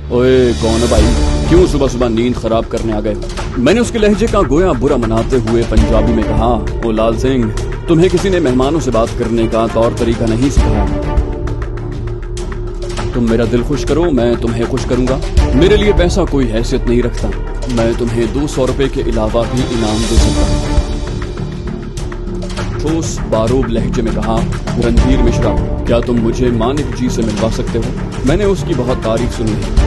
ओए कौन है भाई, क्यों सुबह सुबह नींद खराब करने आ गए? मैंने उसके लहजे का गोया बुरा मनाते हुए पंजाबी में कहा, ओ लाल सिंह, तुम्हें किसी ने मेहमानों से बात करने का तौर तरीका नहीं सिखाया। तुम मेरा दिल खुश करो, मैं तुम्हें खुश करूंगा। मेरे लिए पैसा कोई हैसियत नहीं रखता, मैं तुम्हें 200 रुपए के अलावा भी इनाम दे सकता हूँ। ठोस बारूद लहजे में कहा, रणधीर मिश्रा, क्या तुम मुझे मानिक जी से मिलवा सकते हो? मैंने उसकी बहुत तारीफ सुनी है।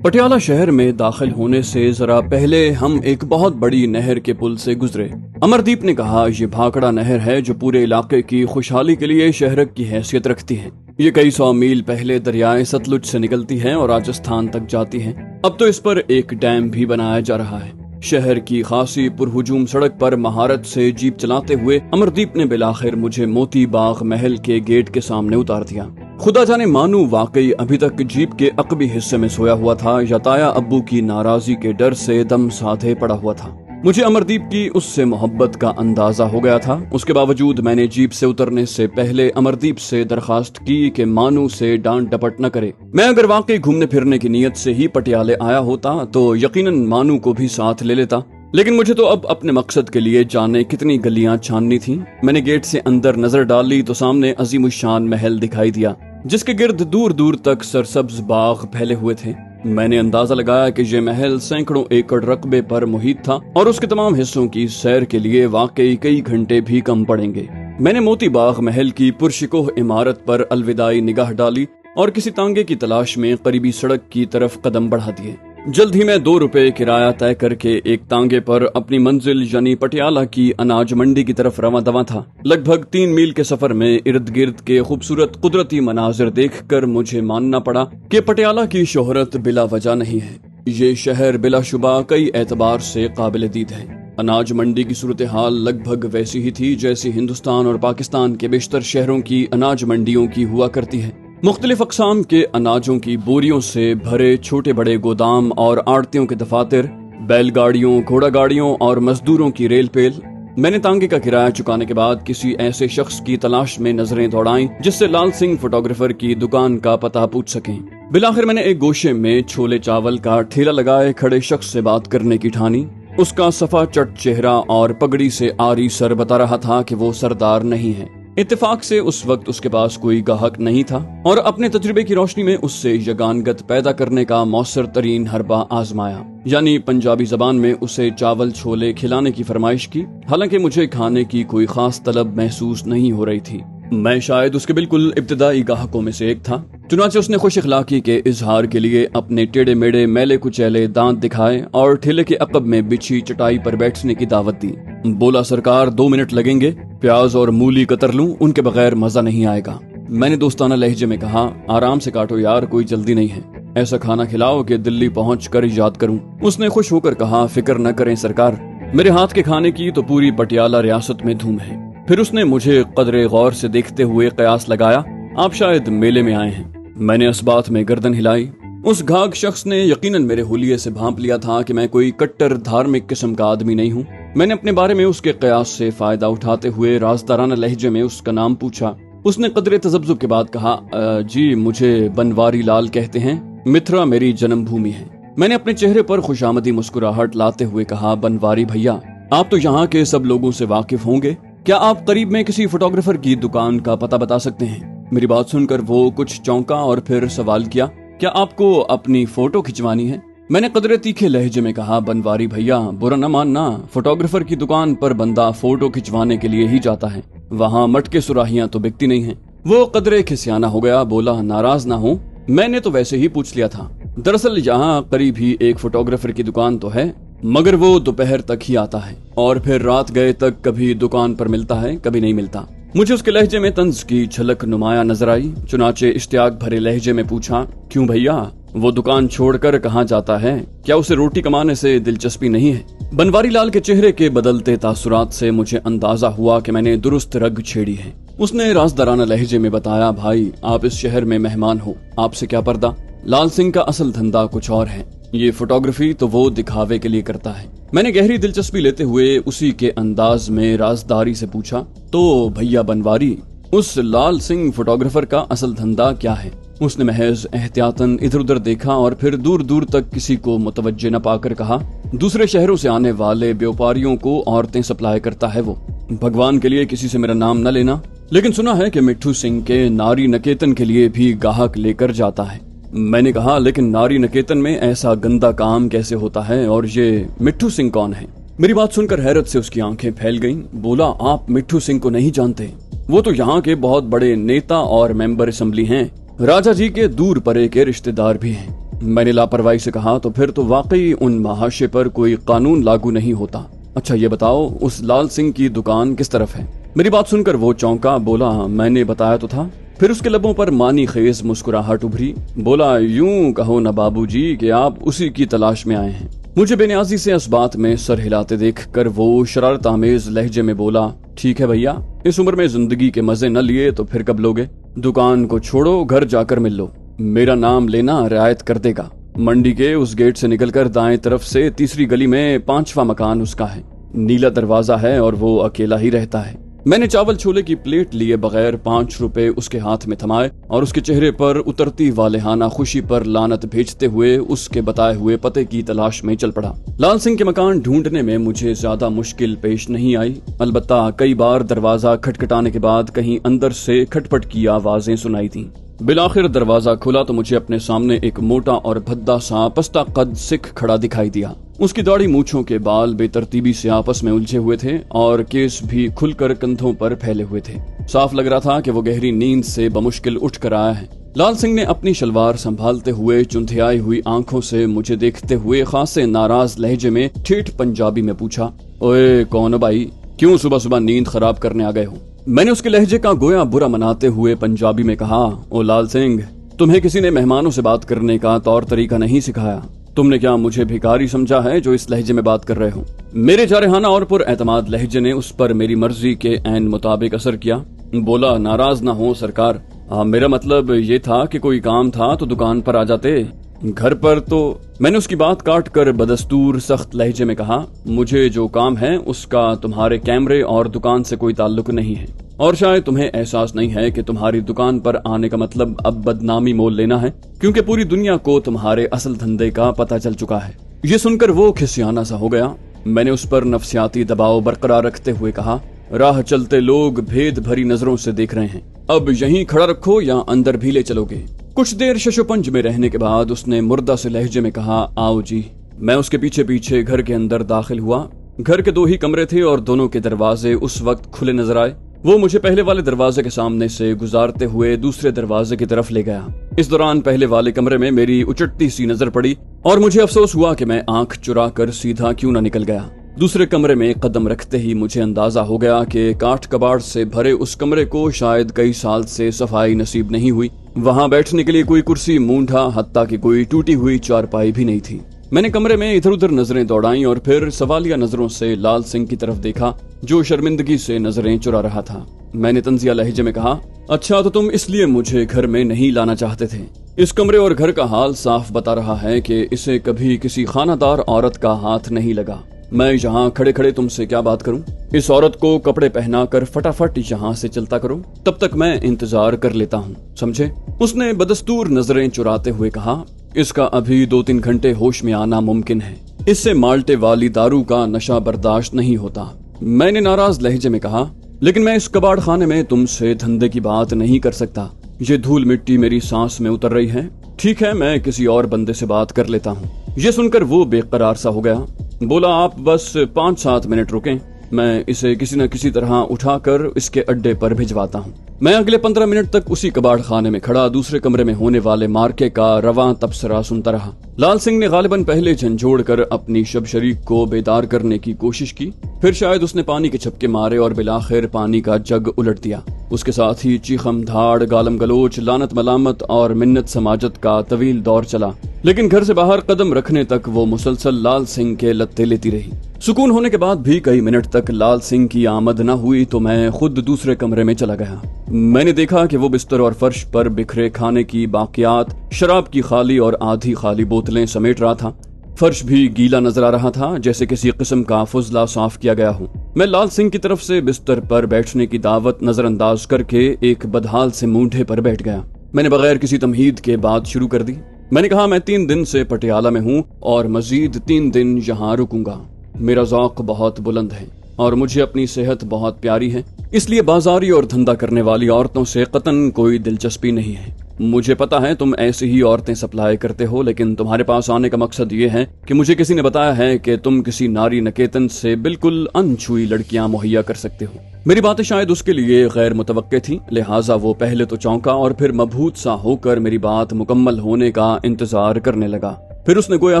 पटियाला शहर में दाखिल होने से जरा पहले हम एक बहुत बड़ी नहर के पुल से गुजरे। अमरदीप ने कहा, ये भाखड़ा नहर है जो पूरे इलाके की खुशहाली के लिए शहरक की हैसियत रखती है। ये कई 100 मील पहले दरियाए सतलुज से निकलती है और राजस्थान तक जाती है। अब तो इस पर एक डैम भी बनाया जा रहा है। शहर की खासी पुरहुजूम सड़क पर महारत से जीप चलाते हुए अमरदीप ने बिलाखिर मुझे मोती बाग महल के गेट के सामने उतार दिया। खुदा जाने मानू वाकई अभी तक जीप के अकबी हिस्से में सोया हुआ था या ताया अब्बू की नाराजगी के डर से दम साधे पड़ा हुआ था। मुझे अमरदीप की उससे मोहब्बत का अंदाजा हो गया था। उसके बावजूद मैंने जीप से उतरने से पहले अमरदीप से दरखास्त की कि मानू से डांट डपट न करे। मैं अगर वाकई घूमने फिरने की नीयत से ही पटियाले आया होता तो यकीनन मानू को भी साथ ले लेता, लेकिन मुझे तो अब अपने मकसद के लिए जाने कितनी गलियां छाननी थी। मैंने गेट से अंदर नजर डाली तो सामने अजीमुशान महल दिखाई दिया, जिसके गिर्द दूर दूर तक सरसब्ज बाग फैले हुए थे। मैंने अंदाजा लगाया कि ये महल सैकड़ों एकड़ रकबे पर मुहित था और उसके तमाम हिस्सों की सैर के लिए वाकई कई घंटे भी कम पड़ेंगे। मैंने मोती बाग महल की पुरशिकोह इमारत पर अलविदाई निगाह डाली और किसी तांगे की तलाश में करीबी सड़क की तरफ कदम बढ़ा दिए। जल्द ही मैं 2 रुपए किराया तय करके एक तांगे पर अपनी मंजिल यानी पटियाला की अनाज मंडी की तरफ रवां दवां था। लगभग 3 मील के सफर में इर्द गिर्द के खूबसूरत कुदरती मनाजिर देखकर मुझे मानना पड़ा कि पटियाला की शोहरत बिला वजह नहीं है। ये शहर बिलाशुबा कई एतबार से काबिल दीद है। अनाज मंडी की सूरत हाल लगभग वैसी ही थी जैसी हिंदुस्तान और पाकिस्तान के बेशतर शहरों की अनाज मंडियों की हुआ करती है। मुख्तलिफ अक़साम के अनाजों की बोरियों से भरे छोटे बड़े गोदाम और आड़तियों के दफातर, बैलगाड़ियों, घोड़ा गाड़ियों और मजदूरों की रेल पेल। मैंने तांगे का किराया चुकाने के बाद किसी ऐसे शख्स की तलाश में नजरें दौड़ाईं जिससे लाल सिंह फोटोग्राफर की दुकान का पता पूछ सकें। बिलाखिर मैंने एक गोशे में छोले चावल का ठेला लगाए खड़े शख्स से बात करने की ठानी। उसका सफा चट चेहरा और पगड़ी से आरी सर बता रहा था कि वो सरदार नहीं है। इत्तेफाक से उस वक्त उसके पास कोई गाहक नहीं था और अपने तजुर्बे की रोशनी में उससे यगानगत पैदा करने का मौसर तरीन हरबा आजमाया, यानी पंजाबी जबान में उसे चावल छोले खिलाने की फरमाइश की। हालांकि मुझे खाने की कोई खास तलब महसूस नहीं हो रही थी। मैं शायद उसके बिल्कुल इब्तिदाई गाहकों में से एक था। चुनाचे उसने खुश इखलाकी के इजहार के लिए अपने टेढ़े मेढ़े मैले कुचैले दांत दिखाए और ठेले के अकब में बिछी चटाई पर बैठने की दावत दी। बोला, सरकार 2 मिनट लगेंगे, प्याज और मूली कतर लूं, उनके बगैर मजा नहीं आएगा। मैंने दोस्ताना लहजे में कहा, आराम से काटो यार, कोई जल्दी नहीं है। ऐसा खाना खिलाओ कि दिल्ली पहुँच कर याद करूँ। उसने खुश होकर कहा, फिक्र न करें सरकार, मेरे हाथ के खाने की तो पूरी पटियाला रियासत में धूम है। फिर उसने मुझे कदरे गौर से देखते हुए कयास लगाया, आप शायद मेले में आए हैं। मैंने इस बात में गर्दन हिलाई। उस घाघ शख्स ने यकीनन मेरे हुलिये से भांप लिया था कि मैं कोई कट्टर धार्मिक किस्म का आदमी नहीं हूँ। मैंने अपने बारे में उसके कयास से फायदा उठाते हुए राजदाराना लहजे में उसका नाम पूछा। उसने कदरे तजब्जुब के बाद कहा, जी मुझे बनवारी लाल कहते हैं, मिथरा मेरी जन्मभूमि है। मैंने अपने चेहरे पर खुशामदी मुस्कुराहट लाते हुए कहा, बनवारी भैया, आप तो यहाँ के सब लोगों से वाकिफ होंगे, क्या आप करीब में किसी फोटोग्राफर की दुकान का पता बता सकते हैं? मेरी बात सुनकर वो कुछ चौंका और फिर सवाल किया, क्या आपको अपनी फोटो खिंचवानी है? मैंने कदरे तीखे लहजे में कहा, बनवारी भैया बुरा न मानना, फोटोग्राफर की दुकान पर बंदा फोटो खिंचवाने के लिए ही जाता है, वहाँ मटके सुराहियां तो बिकती नहीं है। वो कदरे खिसियाना हो गया, बोला, नाराज ना हो, मैंने तो वैसे ही पूछ लिया था। दरअसल यहाँ करीब ही एक फोटोग्राफर की दुकान तो है, मगर वो दोपहर तक ही आता है और फिर रात गए तक कभी दुकान पर मिलता है, कभी नहीं मिलता। मुझे उसके लहजे में तंज की झलक नुमाया नजर आई। चुनाचे इश्तियाक भरे लहजे में पूछा, क्यों भैया, वो दुकान छोड़कर कहाँ जाता है? क्या उसे रोटी कमाने से दिलचस्पी नहीं है? बनवारी लाल के चेहरे के बदलते तासुरात से मुझे अंदाजा हुआ कि मैंने दुरुस्त रग छेड़ी है। उसने राजदाराना लहजे में बताया, भाई आप इस शहर में मेहमान हो, आपसे क्या पर्दा। लाल सिंह का असल धंधा कुछ और है, ये फोटोग्राफी तो वो दिखावे के लिए करता है। मैंने गहरी दिलचस्पी लेते हुए उसी के अंदाज में राजदारी से पूछा, तो भैया बनवारी, उस लाल सिंह फोटोग्राफर का असल धंधा क्या है? उसने महज एहतियातन इधर उधर देखा और फिर दूर दूर तक किसी को मुतवज्जे न पाकर कहा, दूसरे शहरों से आने वाले व्यापारियों को औरतें सप्लाई करता है वो। भगवान के लिए किसी से मेरा नाम न लेना, लेकिन सुना है कि मिट्ठू सिंह के नारी निकेतन के लिए भी गाहक लेकर जाता है। मैंने कहा, लेकिन नारी निकेतन में ऐसा गंदा काम कैसे होता है, और ये मिट्ठू सिंह कौन है? मेरी बात सुनकर हैरत से उसकी आंखें फैल गईं। बोला, आप मिट्ठू सिंह को नहीं जानते? वो तो यहाँ के बहुत बड़े नेता और मेंबर असेंबली हैं, राजा जी के दूर परे के रिश्तेदार भी हैं। मैंने लापरवाही से कहा, तो फिर तो वाकई उन महाशय पर कोई कानून लागू नहीं होता। अच्छा ये बताओ, उस लाल सिंह की दुकान किस तरफ है? मेरी बात सुनकर वो चौंका। बोला, मैंने बताया तो था। फिर उसके लबों पर मानी खेज मुस्कुराहट उभरी। बोला, यूं कहो न बाबूजी कि आप उसी की तलाश में आए हैं। मुझे बेनियाजी से इस बात में सर हिलाते देखकर वो शरारत आमेज लहजे में बोला, ठीक है भैया, इस उम्र में जिंदगी के मजे न लिए तो फिर कब लोगे? दुकान को छोड़ो, घर जाकर मिल लो। मेरा नाम लेना रियायत कर देगा। मंडी के उस गेट से निकलकर दाएं तरफ से तीसरी गली में 5वां मकान उसका है। नीला दरवाजा है और वो अकेला ही रहता है। मैंने चावल छोले की प्लेट लिए बगैर 5 रुपए उसके हाथ में थमाए और उसके चेहरे पर उतरती वालेहाना खुशी पर लानत भेजते हुए उसके बताए हुए पते की तलाश में चल पड़ा। लाल सिंह के मकान ढूंढने में मुझे ज्यादा मुश्किल पेश नहीं आई। अलबत्ता कई बार दरवाजा खटखटाने के बाद कहीं अंदर से खटपट की आवाजें सुनाई थीं। बिलाखिर दरवाजा खुला तो मुझे अपने सामने एक मोटा और भद्दा सा पस्ता कद सिख खड़ा दिखाई दिया। उसकी दाढ़ी मूछों के बाल बेतरतीबी से आपस में उलझे हुए थे और केस भी खुलकर कंधों पर फैले हुए थे। साफ लग रहा था कि वो गहरी नींद से बमुश्किल उठ कर आया है। लाल सिंह ने अपनी शलवार संभालते हुए चुंधियाई हुई आंखों से मुझे देखते हुए खासे नाराज लहजे में ठेठ पंजाबी में पूछा, ओए कौन हो भाई, क्यों सुबह सुबह नींद खराब करने आ गए हो? मैंने उसके लहजे का गोया बुरा मनाते हुए पंजाबी में कहा, ओ लाल सिंह, तुम्हें किसी ने मेहमानों से बात करने का तौर तरीका नहीं सिखाया? तुमने क्या मुझे भिखारी समझा है जो इस लहजे में बात कर रहे हो? मेरे जारहाना और पुरएतमाद लहजे ने उस पर मेरी मर्जी के ऐन मुताबिक असर किया। बोला, नाराज ना हो सरकार, मेरा मतलब ये था कि कोई काम था तो दुकान पर आ जाते, घर पर तो। मैंने उसकी बात काट कर बदस्तूर सख्त लहजे में कहा, मुझे जो काम है उसका तुम्हारे कैमरे और दुकान से कोई ताल्लुक नहीं है, और शायद तुम्हें एहसास नहीं है कि तुम्हारी दुकान पर आने का मतलब अब बदनामी मोल लेना है, क्योंकि पूरी दुनिया को तुम्हारे असल धंधे का पता चल चुका है। ये सुनकर वो खिसियाना सा हो गया। मैंने उस पर नफ्सियाती दबाव बरकरार रखते हुए कहा, राह चलते लोग भेद भरी नजरों से देख रहे हैं, अब यहीं खड़ा रखो या अंदर भी ले चलोगे? कुछ देर शशोपंज में रहने के बाद उसने मुर्दा से लहजे में कहा, आओ जी। मैं उसके पीछे पीछे घर के अंदर दाखिल हुआ। घर के 2 ही कमरे थे और दोनों के दरवाजे उस वक्त खुले नजर आए। वो मुझे पहले वाले दरवाजे के सामने से गुजारते हुए दूसरे दरवाजे की तरफ ले गया। इस दौरान पहले वाले कमरे में मेरी उचटती सी नजर पड़ी और मुझे अफसोस हुआ कि मैं आंख चुरा कर सीधा क्यों न निकल गया। दूसरे कमरे में कदम रखते ही मुझे अंदाजा हो गया कि काठ कबाड़ से भरे उस कमरे को शायद कई साल से सफाई नसीब नहीं हुई। वहां बैठने के लिए कोई कुर्सी, मूंढा, हत्ता कि कोई टूटी हुई चारपाई भी नहीं थी। मैंने कमरे में इधर उधर नजरें दौड़ाई और फिर सवालिया नजरों से लाल सिंह की तरफ देखा, जो शर्मिंदगी से नजरें चुरा रहा था। मैंने तंजिया लहजे में कहा, अच्छा तो तुम इसलिए मुझे घर में नहीं लाना चाहते थे? इस कमरे और घर का हाल साफ बता रहा है कि इसे कभी किसी खानादार औरत का हाथ नहीं लगा। मैं यहाँ खड़े खड़े तुमसे क्या बात करूं? इस औरत को कपड़े पहनाकर फटाफट यहाँ से चलता करो, तब तक मैं इंतजार कर लेता हूँ, समझे? उसने बदस्तूर नजरें चुराते हुए कहा, इसका अभी 2-3 घंटे होश में आना मुमकिन है, इससे माल्टे वाली दारू का नशा बर्दाश्त नहीं होता। मैंने नाराज लहजे में कहा, लेकिन मैं इस कबाड़ खाने में तुमसे धंधे की बात नहीं कर सकता। ये धूल मिट्टी मेरी सांस में उतर रही है। ठीक है, मैं किसी और बंदे से बात कर लेता हूँ। ये सुनकर वो बेकरार सा हो गया। बोला, आप बस 5-7 मिनट रुकें, मैं इसे किसी न किसी तरह उठाकर इसके अड्डे पर भिजवाता हूँ। मैं अगले 15 मिनट तक उसी कबाड़ खाने में खड़ा दूसरे कमरे में होने वाले मार्के का रवां तबसरा सुनता रहा। लाल सिंह ने गालिबन पहले झंझोड़ कर अपनी शब शरीक को बेदार करने की कोशिश की, फिर शायद उसने पानी के छपके मारे और बिलाखिर पानी का जग उलट दिया। उसके साथ ही चीखम धाड़, गालम गलोच, लानत मलामत और मिन्नत समाजत का तवील दौर चला, लेकिन घर से बाहर कदम रखने तक वो मुसलसल लाल सिंह के लत्ते लेती रही। सुकून होने के बाद भी कई मिनट तक लाल सिंह की आमद न हुई तो मैं खुद दूसरे कमरे में चला गया। मैंने देखा कि वो बिस्तर और फर्श पर बिखरे खाने की बाकियात, शराब की खाली और आधी खाली बोतलें समेट रहा था। फर्श भी गीला नजर आ रहा था, जैसे किसी किस्म का फुजला साफ किया गया हो। मैं लाल सिंह की तरफ से बिस्तर पर बैठने की दावत नजरअंदाज करके एक बदहाल से मूंढे पर बैठ गया। मैंने बगैर किसी तमहीद के बात शुरू कर दी। मैंने कहा, मैं 3 दिन से पटियाला में हूँ और मजीद 3 दिन यहाँ रुकूंगा। मेरा ज़ौक़ बहुत बुलंद है और मुझे अपनी सेहत बहुत प्यारी है, इसलिए बाजारी और धंधा करने वाली औरतों से कतन कोई दिलचस्पी नहीं है। मुझे पता है तुम ऐसी ही औरतें सप्लाई करते हो, लेकिन तुम्हारे पास आने का मकसद ये है कि मुझे किसी ने बताया है कि तुम किसी नारी नकेतन से बिल्कुल अनछुई लड़कियां मुहैया कर सकते हो। मेरी बातें शायद उसके लिए गैर मुतवक्के थी, लिहाजा वो पहले तो चौंका और फिर मबहूत सा होकर मेरी बात मुकम्मल होने का इंतजार करने लगा। फिर उसने गोया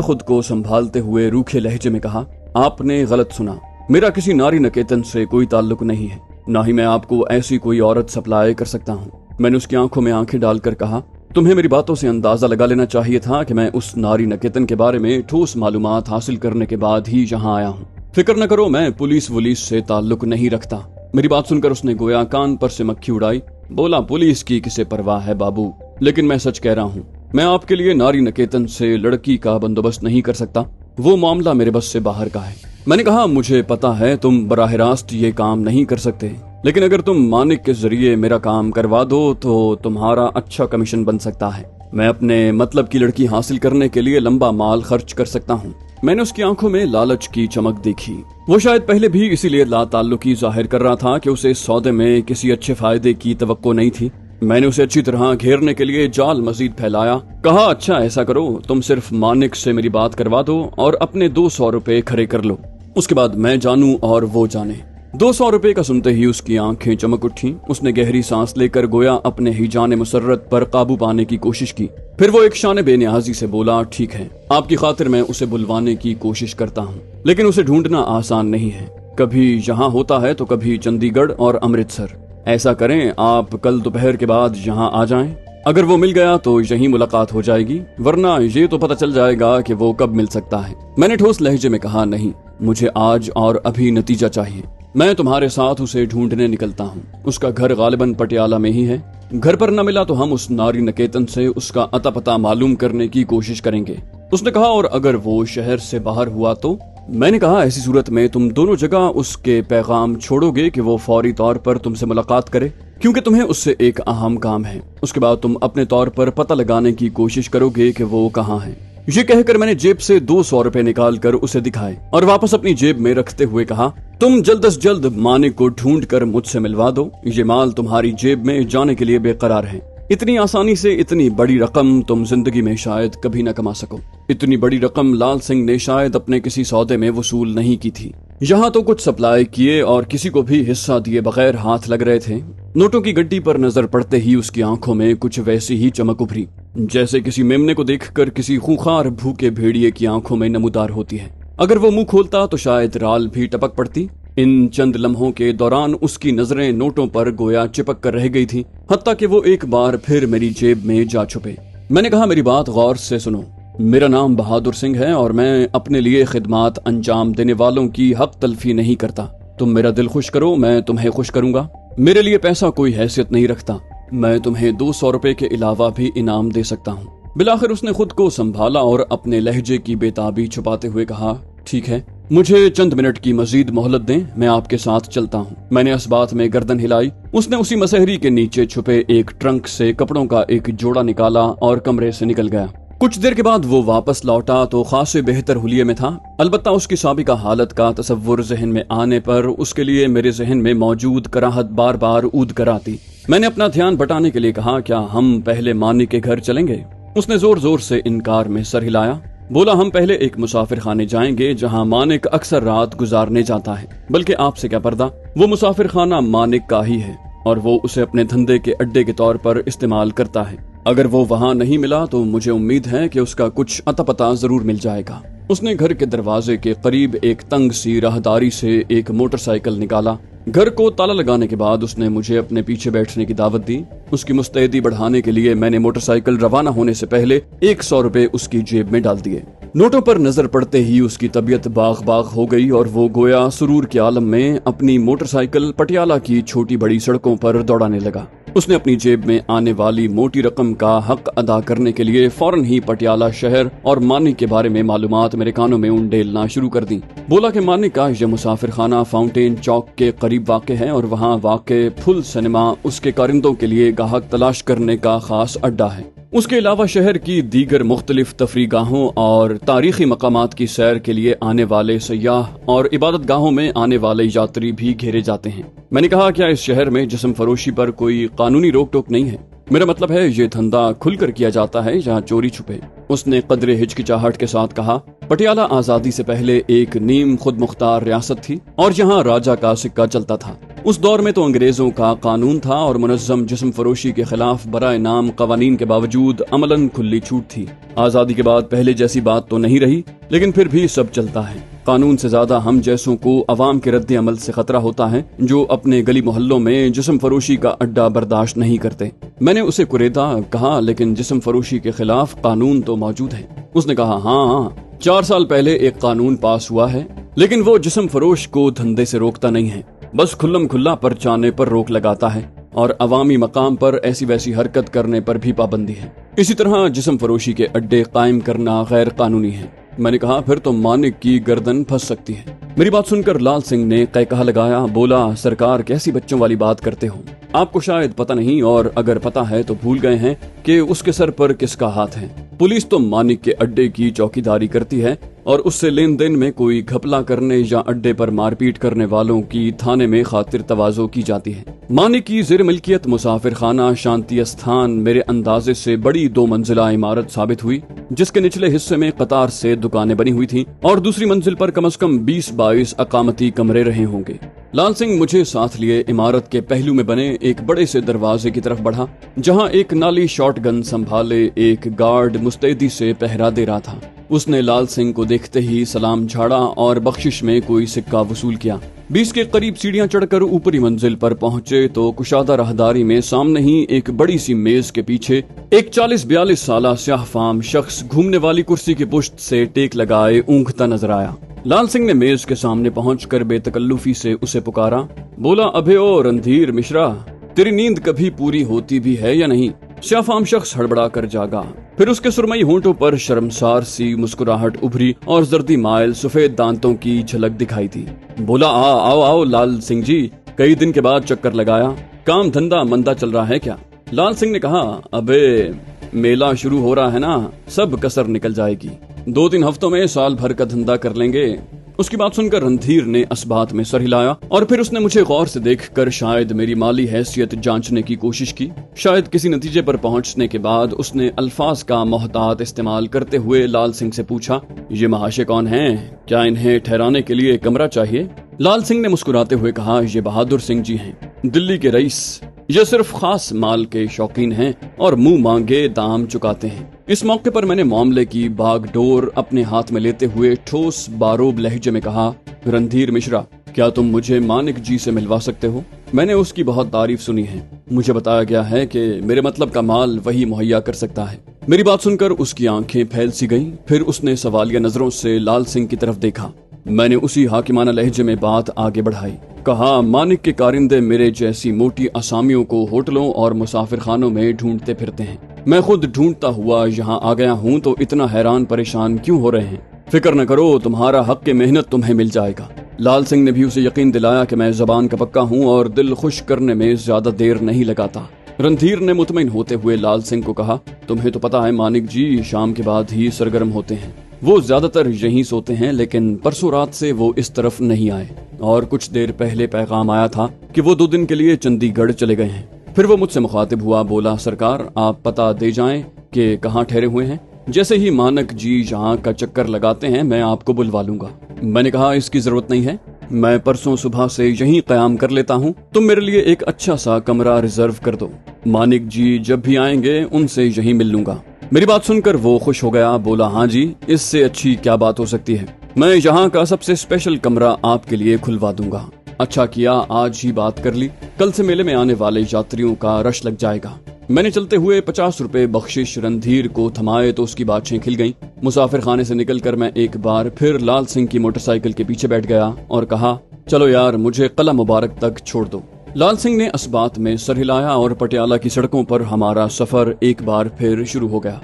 खुद को संभालते हुए रूखे लहजे में कहा, आपने गलत सुना, मेरा किसी नारी नकेतन से कोई ताल्लुक नहीं है, ना ही मैं आपको ऐसी कोई औरत सप्लाई कर सकता हूँ। मैंने उसकी आंखों में आंखें डालकर कहा, तुम्हें मेरी बातों से अंदाजा लगा लेना चाहिए था कि मैं उस नारी नकेतन के बारे में ठोस मालूमात हासिल करने के बाद ही यहाँ आया हूँ। फिक्र न करो, मैं पुलिस वुलिस से ताल्लुक नहीं रखता। मेरी बात सुनकर उसने गोया कान पर से मक्खी उड़ाई। बोला, पुलिस की किसे परवाह है बाबू, लेकिन मैं सच कह रहा हूँ, मैं आपके लिए नारी नकेतन से लड़की का बंदोबस्त नहीं कर सकता, वो मामला मेरे बस से बाहर का है। मैंने कहा, मुझे पता है तुम बराह रास्त ये काम नहीं कर सकते, लेकिन अगर तुम मानिक के जरिए मेरा काम करवा दो तो तुम्हारा अच्छा कमीशन बन सकता है। मैं अपने मतलब की लड़की हासिल करने के लिए लंबा माल खर्च कर सकता हूँ। मैंने उसकी आंखों में लालच की चमक देखी। वो शायद पहले भी इसीलिए लाताल्लुकी जाहिर कर रहा था कि उसे इस सौदे में किसी अच्छे फायदे की तवक्को नहीं थी। मैंने उसे अच्छी तरह घेरने के लिए जाल मजीद फैलाया। कहा, अच्छा ऐसा करो, तुम सिर्फ मानिक से मेरी बात करवा दो और अपने 200 रुपए खड़े कर लो, उसके बाद मैं जानूं और वो जाने। 200 रुपए का सुनते ही उसकी आंखें चमक उठी। उसने गहरी सांस लेकर गोया अपने ही जाने मुसर्रत पर काबू पाने की कोशिश की। फिर वो एक शान बेनियाजी से बोला, ठीक है, आपकी खातिर मैं उसे बुलवाने की कोशिश करता हूँ, लेकिन उसे ढूंढना आसान नहीं है। कभी यहाँ होता है तो कभी चंडीगढ़ और अमृतसर। ऐसा करें, आप कल दोपहर के बाद यहाँ आ जाएं। अगर वो मिल गया तो यहीं मुलाकात हो जाएगी, वरना ये तो पता चल जाएगा कि वो कब मिल सकता है। मैंने ठोस लहजे में कहा, नहीं, मुझे आज और अभी नतीजा चाहिए। मैं तुम्हारे साथ उसे ढूंढने निकलता हूँ। उसका घर गालिबन पटियाला में ही है। घर पर न मिला तो हम उस नारी नकेतन से उसका अता पता मालूम करने की कोशिश करेंगे। उसने कहा, और अगर वो शहर से बाहर हुआ तो? मैंने कहा, ऐसी सूरत में तुम दोनों जगह उसके पैगाम छोड़ोगे कि वो फौरी तौर पर तुमसे मुलाकात करे, क्योंकि तुम्हें उससे एक अहम काम है। उसके बाद तुम अपने तौर पर पता लगाने की कोशिश करोगे कि वो कहाँ है। ये कहकर मैंने जेब से 200 रुपए निकाल कर उसे दिखाए और वापस अपनी जेब में रखते हुए कहा, तुम जल्द से जल्द मानिक को ढूंढ कर मुझसे मिलवा दो। ये माल तुम्हारी जेब में जाने के लिए बेकरार है। इतनी आसानी से इतनी बड़ी रकम तुम जिंदगी में शायद कभी न कमा सको। इतनी बड़ी रकम लाल सिंह ने शायद अपने किसी सौदे में वसूल नहीं की थी। यहाँ तो कुछ सप्लाई किए और किसी को भी हिस्सा दिए बगैर हाथ लग रहे थे। नोटों की गड्डी पर नजर पड़ते ही उसकी आंखों में कुछ वैसी ही चमक उभरी जैसे किसी मेमने को देखकर किसी खूंखार भूखे भेड़िए की आंखों में नमूदार होती है। अगर वो मुंह खोलता तो शायद राल भी टपक पड़ती। इन चंद लम्हों के दौरान उसकी नजरें नोटों पर गोया चिपक कर रह गई थी, हत्ता कि वो एक बार फिर मेरी जेब में जा छुपे। मैंने कहा, मेरी बात गौर से सुनो। मेरा नाम बहादुर सिंह है और मैं अपने लिए खिदमात अंजाम देने वालों की हक तलफी नहीं करता। तुम मेरा दिल खुश करो, मैं तुम्हें खुश करूंगा। मेरे लिए पैसा कोई हैसियत नहीं रखता। मैं तुम्हें 200 रुपए के अलावा भी इनाम दे सकता हूँ। बिलाखिर उसने खुद को संभाला और अपने लहजे की बेताबी छुपाते हुए कहा, ठीक है, मुझे चंद मिनट की मजीद मोहलत दें, मैं आपके साथ चलता हूँ। मैंने इस बात में गर्दन हिलाई। उसने उसी मसहरी के नीचे छुपे एक ट्रंक से कपड़ों का एक जोड़ा निकाला और कमरे से निकल गया। कुछ देर के बाद वो वापस लौटा तो खासे बेहतर हुलिये में था। अलबत्ता उसकी साबिका हालत का तसव्वुर जहन में आने पर उसके लिए मेरे जहन में मौजूद कराहत बार बार ऊद कर आती। मैंने अपना ध्यान बटाने के लिए कहा, क्या हम पहले मानिक के घर चलेंगे? उसने जोर जोर से इनकार में सर हिलाया। बोला, हम पहले एक मुसाफिर खाने जाएंगे जहाँ मानिक अक्सर रात गुजारने जाता है। बल्कि आपसे क्या पर्दा, वो मुसाफिर खाना मानिक का ही है और वो उसे अपने धंधे के अड्डे के तौर पर इस्तेमाल करता है। अगर वो वहाँ नहीं मिला तो मुझे उम्मीद है कि उसका कुछ अता पता जरूर मिल जाएगा। उसने घर के दरवाजे के करीब एक तंग सी राहदारी से एक मोटरसाइकिल निकाला। घर को ताला लगाने के बाद उसने मुझे अपने पीछे बैठने की दावत दी। उसकी मुस्तैदी बढ़ाने के लिए मैंने मोटरसाइकिल रवाना होने से पहले 100 रुपए उसकी जेब में डाल दिए। नोटों पर नजर पड़ते ही उसकी तबीयत बाग बाग हो गई और वो गोया सुरूर के आलम में अपनी मोटरसाइकिल पटियाला की छोटी बड़ी सड़कों पर दौड़ाने लगा। उसने अपनी जेब में आने वाली मोटी रकम का हक अदा करने के लिए फौरन ही पटियाला शहर और मानिक के बारे में मालूमात मेरे कानों में उंडेलना शुरू कर दी। बोला कि मानिक का यह मुसाफिर खाना फाउंटेन चौक के करीब वाक़ है और वहाँ वाक़ फुल सिनेमा उसके कारिंदों के लिए गाहक तलाश करने का खास अड्डा है। उसके अलावा शहर की दीगर मुख्तलिफ तफरीगाहों और तारीखी मकामात की सैर के लिए आने वाले सयाह और इबादत गाहों में आने वाले यात्री भी घेरे जाते हैं। मैंने कहा, क्या इस शहर में जिस्म फरोशी पर कोई कानूनी रोक टोक नहीं है? मेरा मतलब है ये धंधा खुलकर किया जाता है या चोरी छुपे? उसने कदरे हिचकिचाहट के साथ कहा, पटियाला आजादी से पहले एक नीम खुद मुख्तार रियासत थी और यहाँ राजा का सिक्का चलता था। उस दौर में तो अंग्रेजों का कानून था और मुनज़्ज़म जिस्म फरोशी के खिलाफ बराए नाम कवानीन के बावजूद अमलन खुली छूट थी। आजादी के बाद पहले जैसी बात तो नहीं रही, लेकिन फिर भी सब चलता है। कानून से ज्यादा हम जैसों को अवाम के रद्द अमल से खतरा होता है, जो अपने गली मोहल्लों में जिस्म फरोशी का अड्डा बर्दाश्त नहीं करते। मैंने उसे कुरेदा कहा, लेकिन जिस्म फरोशी के खिलाफ कानून तो मौजूद है। उसने कहा, हाँ, 4 साल पहले एक कानून पास हुआ है, लेकिन वो जिस्म फरोश को धंधे से रोकता नहीं है, बस खुल्लम खुल्ला परचाने पर रोक लगाता है और अवामी मकाम पर ऐसी वैसी हरकत करने पर भी पाबंदी है। इसी तरह जिस्म फरोशी के अड्डे कायम करना गैर कानूनी है। मैंने कहा, फिर तो मानिक की गर्दन फंस सकती है। मेरी बात सुनकर लाल सिंह ने कहकहा लगाया। बोला, सरकार कैसी बच्चों वाली बात करते हो? आपको शायद पता नहीं, और अगर पता है तो भूल गए हैं कि उसके सर पर किसका हाथ है। पुलिस तो मानिक के अड्डे की चौकीदारी करती है और उससे लेन देन में कोई घपला करने या अड्डे पर मारपीट करने वालों की थाने में खातिर तवाज़ो की जाती है। मानिक की ज़ेर मिल्कियत मुसाफिर खाना शांति स्थान मेरे अंदाजे से बड़ी 2 मंजिला इमारत साबित हुई, जिसके निचले हिस्से में कतार से दुकानें बनी हुई थीं और दूसरी मंजिल पर कम से कम 20-22 अकामती कमरे रहे होंगे। लाल सिंह मुझे साथ लिए इमारत के पहलू में बने एक बड़े से दरवाजे की तरफ बढ़ा, जहां एक नाली शॉटगन संभाले एक गार्ड मुस्तैदी से पहरा दे रहा था। उसने लाल सिंह को देखते ही सलाम झाड़ा और बख्शिश में कोई सिक्का वसूल किया। 20 के करीब सीढ़ियां चढ़कर ऊपरी मंजिल पर पहुंचे तो कुशादा राहदारी में सामने ही एक बड़ी सी मेज के पीछे एक 40-42 साला स्याहफाम शख्स घूमने वाली कुर्सी की पुश्त से टेक लगाए ऊँघता नजर आया। लाल सिंह ने मेज के सामने पहुंचकर बेतकल्लुफी से उसे पुकारा। बोला, अबे ओ रणधीर मिश्रा, तेरी नींद कभी पूरी होती भी है या नहीं? स्याहफाम शख्स हड़बड़ा कर जागा। फिर उसके सुरमई होंठों पर शर्मसार सी मुस्कुराहट उभरी और जर्दी माइल सफेद दांतों की झलक दिखाई दी। बोला, आओ आओ लाल सिंह जी, कई दिन के बाद चक्कर लगाया, काम धंधा मंदा चल रहा है क्या? लाल सिंह ने कहा, अबे मेला शुरू हो रहा है ना, सब कसर निकल जाएगी। 2-3 हफ्तों में साल भर का धंधा कर लेंगे। उसकी बात सुनकर रणधीर ने असबात में सर हिलाया और फिर उसने मुझे गौर से देखकर शायद मेरी माली हैसियत जांचने की कोशिश की। शायद किसी नतीजे पर पहुंचने के बाद उसने अल्फाज का मोहतात इस्तेमाल करते हुए लाल सिंह से पूछा, ये महाशय कौन हैं? क्या इन्हें ठहराने के लिए कमरा चाहिए? लाल सिंह ने मुस्कुराते हुए कहा, ये बहादुर सिंह जी हैं, दिल्ली के रईस। ये सिर्फ खास माल के शौकीन हैं और मुंह मांगे दाम चुकाते हैं। इस मौके पर मैंने मामले की बागडोर अपने हाथ में लेते हुए ठोस बारोब लहजे में कहा, रणधीर मिश्रा, क्या तुम मुझे मानिक जी से मिलवा सकते हो? मैंने उसकी बहुत तारीफ सुनी है। मुझे बताया गया है कि मेरे मतलब का माल वही मुहैया कर सकता है। मेरी बात सुनकर उसकी आंखें फैल सी गईं। फिर उसने सवालिया नजरों से लाल सिंह की तरफ देखा। मैंने उसी हाकिमाना लहजे में बात आगे बढ़ाई। कहा, मानिक के कारिंदे मेरे जैसी मोटी असामियों को होटलों और मुसाफिर खानों में ढूंढते फिरते हैं। मैं खुद ढूंढता हुआ यहाँ आ गया हूँ, तो इतना हैरान परेशान क्यों हो रहे हैं? फिक्र न करो, तुम्हारा हक की मेहनत तुम्हें मिल जाएगा। लाल सिंह ने भी उसे यकीन दिलाया कि मैं जबान का पक्का हूँ और दिल खुश करने में ज्यादा देर नहीं लगाता। रणधीर ने मुतमईन होते हुए लाल सिंह को कहा, तुम्हें तो पता है मानिक जी शाम के बाद ही सरगर्म होते हैं। वो ज्यादातर यहीं सोते हैं, लेकिन परसों रात से वो इस तरफ नहीं आए और कुछ देर पहले पैगाम आया था कि वो 2 दिन के लिए चंडीगढ़ चले गए हैं। फिर वो मुझसे मुखातिब हुआ। बोला, सरकार आप पता दे जाएं कि कहाँ ठहरे हुए हैं। जैसे ही मानक जी यहाँ का चक्कर लगाते हैं मैं आपको बुलवा लूंगा। मैंने कहा, इसकी जरूरत नहीं है, मैं परसों सुबह से यहीं कयाम कर लेता हूँ। तुम मेरे लिए एक अच्छा सा कमरा रिजर्व कर दो। मानिक जी जब भी आएंगे उनसे यहीं मिल लूंगा। मेरी बात सुनकर वो खुश हो गया। बोला, हाँ जी, इससे अच्छी क्या बात हो सकती है। मैं यहाँ का सबसे स्पेशल कमरा आपके लिए खुलवा दूंगा। अच्छा किया आज ही बात कर ली, कल से मेले में आने वाले यात्रियों का रश लग जाएगा। मैंने चलते हुए 50 रुपए बख्शिश रणधीर को थमाए तो उसकी बातें खिल गईं। मुसाफिर खाने से निकलकर मैं एक बार फिर लाल सिंह की मोटरसाइकिल के पीछे बैठ गया और कहा, चलो यार, मुझे कला मुबारक तक छोड़ दो। लाल सिंह ने इस बात में सर हिलाया और पटियाला की सड़कों पर हमारा सफर एक बार फिर शुरू हो गया।